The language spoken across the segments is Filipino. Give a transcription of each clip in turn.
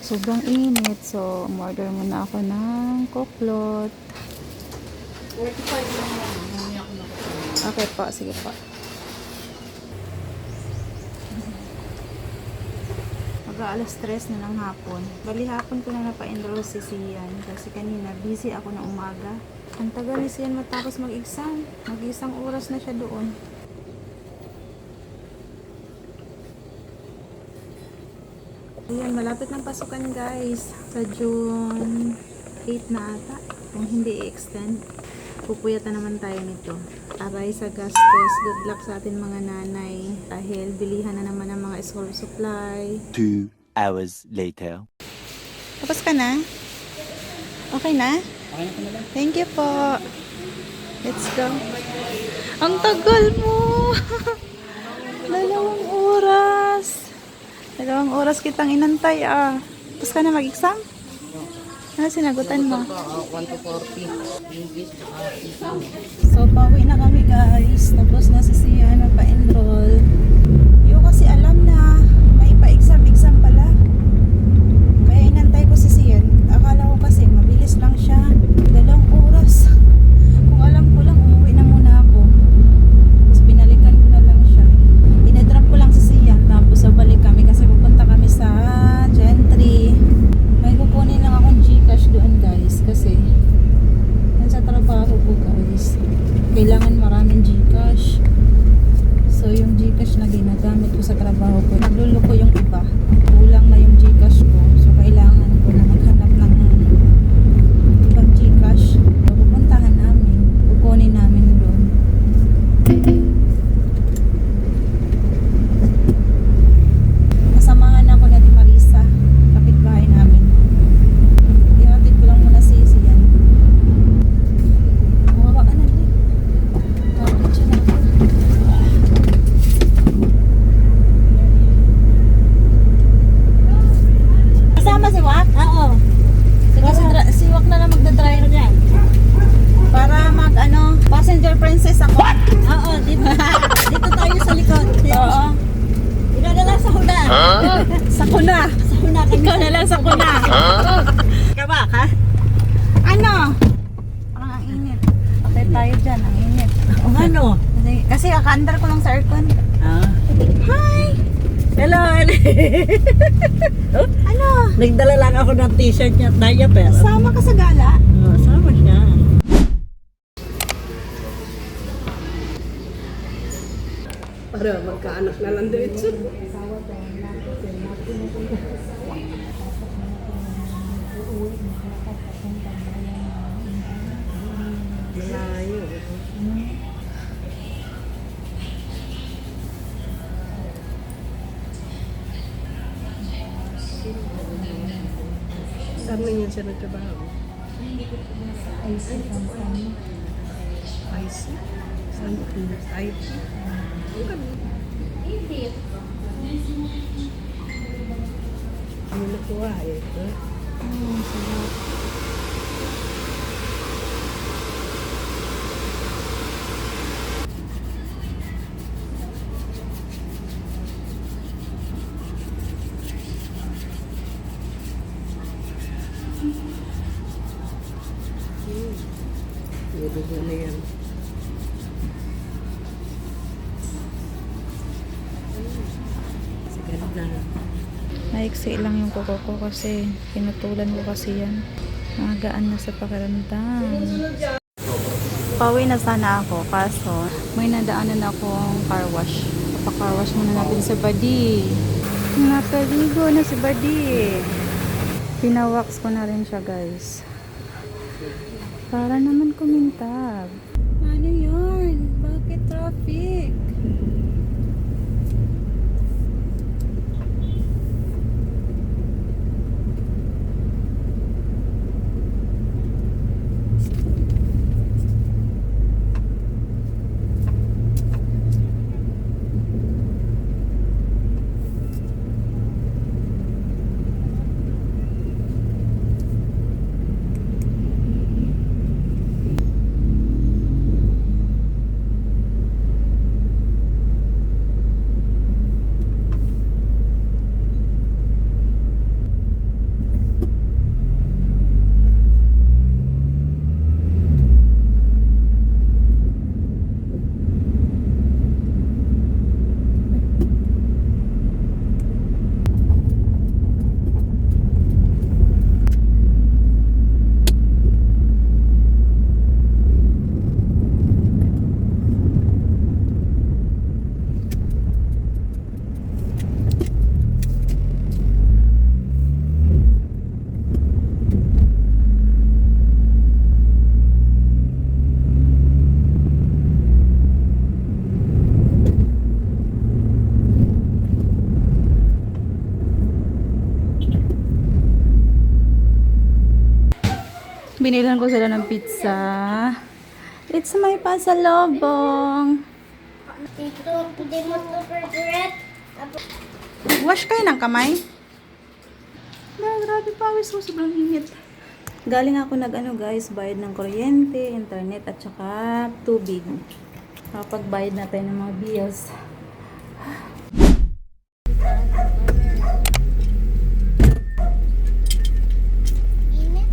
Sobrang init. So, umorder muna ako ng coklot. 45 lang yan. Mamaya ko na ko. Okay po, sige po. Mag-aalas 3 na ng hapon. Bali hapon ko na napa-enroll si Sian kasi kanina busy ako ng umaga. Ang tagal ni Sian matapos mag-exam. Mag-isang oras na siya doon. Ayan, malapit ng pasukan guys. Sa June 8 na ata. Kung hindi i-extend, pupuyatan naman tayo nito. Aray sa gastos. Good luck sa atin mga nanay. Dahil bilihan na naman ang mga school supply. 2 hours later. Tapos ka na? Okay na? Okay na ko na lang. Thank you po. Let's go. Ang tagal mo! 2 oras. 2 oras kitang inantay ah. Tapos ka na mag-exam? Ano sinagutan mo? 1 to 40. English, Isang. So, pauwi na kami guys. Tapos na si Sian na pa-enroll. Yung kasi alam na may pa-exam pala. Kaya inantay ko si Sian. Akala ko kasi mabilis lang siya. 2 oras. Kung alam ko lang, umuwi na muna ako. Tapos binalikan ko na lang siya. Dinadrop ko lang si Sian. Tapos balik kami kasi pupunta kami sa Gentry. May kukunin lang akong Gcash doon guys. Kasi sa trabaho ko guys, kailangan maraming Gcash. So yung Gcash na ginagamit ko sa trabaho ko, nagluluko yung iba. Kulang na yung Gcash ko. So kailangan ko na maghanap ng ibang Gcash. So pupuntahan namin, kukunin namin doon. Kasamahan ako na di Marisa, kapitbahay namin. Ihatid ko lang muna si Sian. Mawawa ka na din. Kapit siya na ako. Kasama si Wak? Oo. Si Wak na lang magdadrive dyan. Para mag passenger princess ako. Oo, dito tayo sa likod. Oo. Ikaw na lang sa kuna. Sa kuna. Sa kuna. Ikaw na lang sa kuna. Kaba ka? Ano? Parang ang init. Okay tayo dyan, ang init. O ano? Kasi kaka-under ko lang sa aircon. Hi! Hello, Ano? Nagdala lang ako ng t-shirt niya at diaper. Sama ka sa gala? Sama siya. Para magkaanak na lang dito. Malayo. Saan na yan siya nagtrabaho? IC? Saan? IT? Ano nakuha eh? Pwede na yan. Ganda. Naiksi lang yung kuko ko kasi pinutulan ko kasi yan. Magaan na sa pakiramdam. Pauwi na sana ako kaso may nadaanan akong car wash. Papa-car wash muna natin si Buddy. Napaligo na si Buddy. Pinawax ko na rin siya guys. Para naman kumintab. Ano yun? Bakit traffic? Binilan ko sila ng pizza. It's my pasalubong. Dito, hindi mo ito favorite. Wash kayo ng kamay? Grabe pawis ko. Sobrang init. Galing ako guys, bayad ng kuryente, internet, at saka tubig. Kapag-bayad na tayo ng mga bills. Init.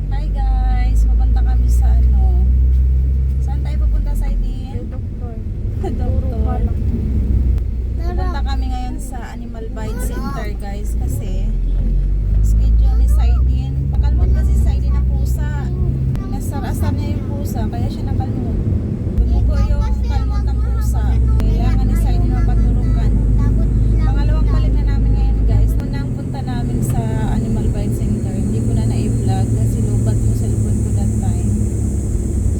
Hi guys, pupunta kami sa saan tayo pupunta sa Aidin? Doktor. Pupunta kami ngayon sa Animal Bite Center guys kasi schedule ni Saidin. Pakalmot kasi si Saidin ang pusa. Nasar-asar niya yung pusa kaya siya nakalmot. Bumugo yung kalmot ng pusa. Kailangan ni Saidin mapaturukan. Pangalawang balik na namin ngayon guys. Unang punta namin sa Animal Bite Center. Hindi ko na na-vlog kasi lubat mo sa cellphone ko that time.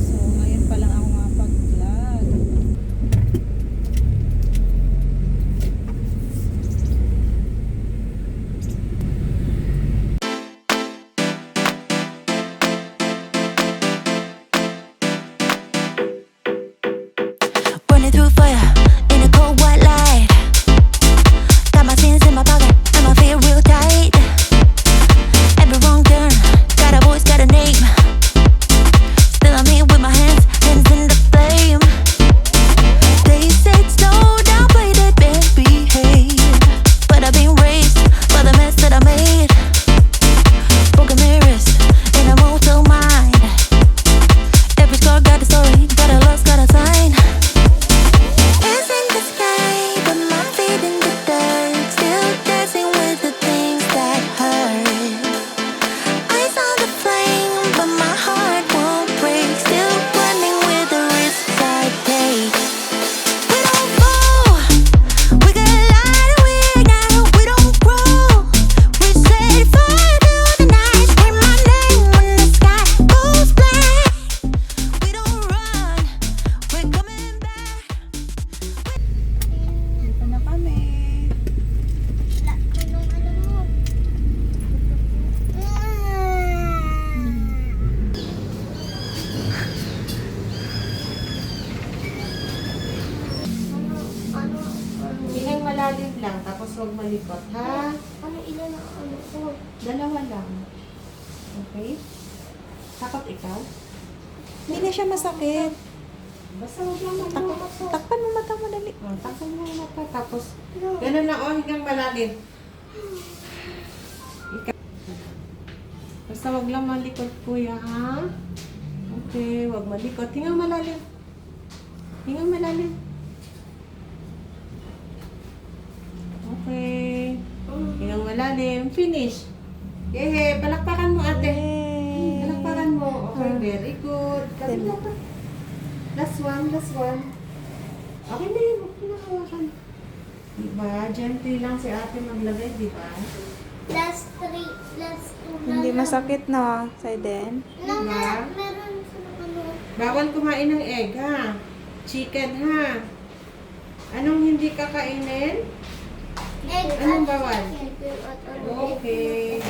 So ngayon pa lang ako makapag-vlog. Running through fire in a cold white light. Got my sins in my pocket and my feet real tight. Every wrong turn, got a voice, got a name. Still I'm here with my hands in the flame. They said slow down, play that bad behave. But I've been raised by the mess that I made. Broken mirrors in a mortal mind. Every scar got a story, got a loss, got a sign. Is in the sky, but my feet in the dirt. Still dancing with the things that hurt. Eyes on the flame, but my heart won't break. Still running with the risks I take. We don't fall, we get lighter, we ignite, we don't grow. We set fire to the night, scream my name when the sky goes black. We don't run, we're coming back. Dito na kami. Anong alam mo? Hingang malalim lang, tapos huwag malikot, ha? Ano ilan ang ano ko? Dalawa lang. Okay? Takot ikaw? Hindi na siya masakit. Basta huwag lang malikot. Takpan mo mata mo dali. Takpan mo yung mata, tapos ganun lang, hingang malalim. Ikaw. Basta huwag lang malikot, kuya, ha? Okay, huwag malikot. Hingang malalim. Hingang malalim. Okay. Hingang malalim. Finish. Yehe, palakpakan mo, ate. Palakpakan mo. Okay, very good. Kapit na pa. Last one, last one. Okay na yun. Huwag na hawakan. Diba? Gently lang si ate maglagay, diba? Last 3, last 2 Hindi masakit na, Saiden. Meron sa ano. Bawal kumain ng egg, ha? Chicken, ha? Anong hindi kakainin? Egg Anong at bawal? chicken at ano. Okay.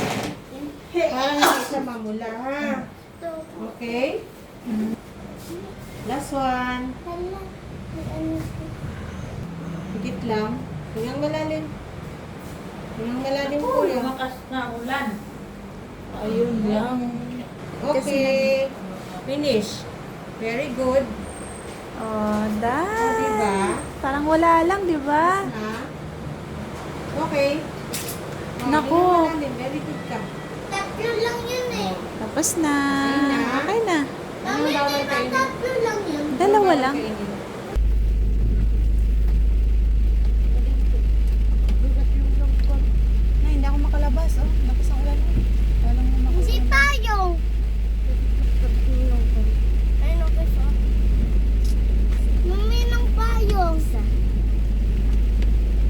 Parang hindi siya mamula, ha? Ito. Okay? Last one. Hala. Ano ito? Higit lang. Hingang malalim. Hingang malalim po yun. Ayun lang. Okay. Finish. Very good. Oh, dad. Oh, diba? Parang wala lang, di ba? Ha? Okay. Oh, Naku. hingang malalim. Very good ka. Tatlo lang yun eh. Tapos na. Okay na. Okay na. Anong bawal kainin? Tatlo lang yun. Dalawa lang. Kainin. Na, hindi ako makalabas. Oh, tapos ang ulan. Walang mo Hindi payong. Ano ba siya? Mami, ng payong.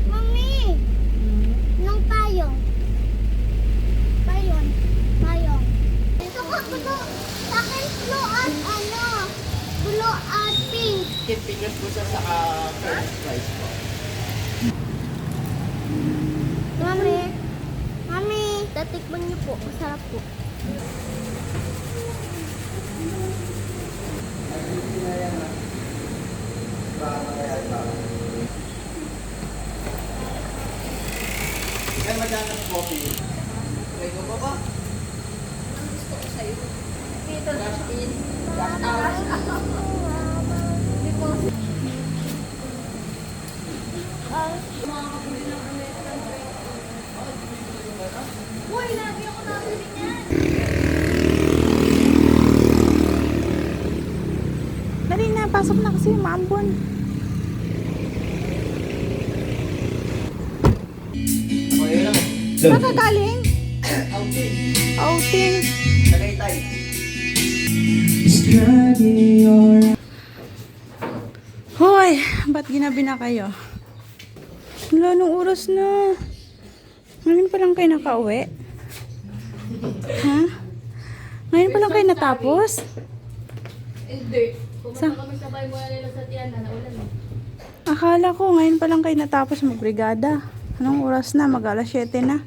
Mami, ng payong. Payong. Payong. Ito ko request po sir, saka french fries po. Mami. Mami. Tatikman niyo po. Masarap po. Kaya magkano ng coffee? Okay, go ba ba? Dali na, pasok na kasi maambon. Okay lang. Saan ka galing? Outing. Outing. Tagaytay. Hoy, ba't ginabi na kayo? Wala, nung oras na. Ngayon pa lang kayo nakauwi? Ha? Ngayon pa lang kayo natapos? Hindi. Sa- Pumunta kami sabay mula nila sa Tiana, naulan eh. Akala ko ngayon pa lang kayo natapos magbrigada. Anong oras na? Mag-alas 7 na.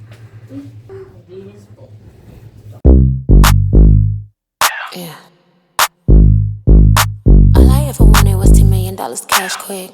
Yeah. All I ever wanted was $10 million cash quick.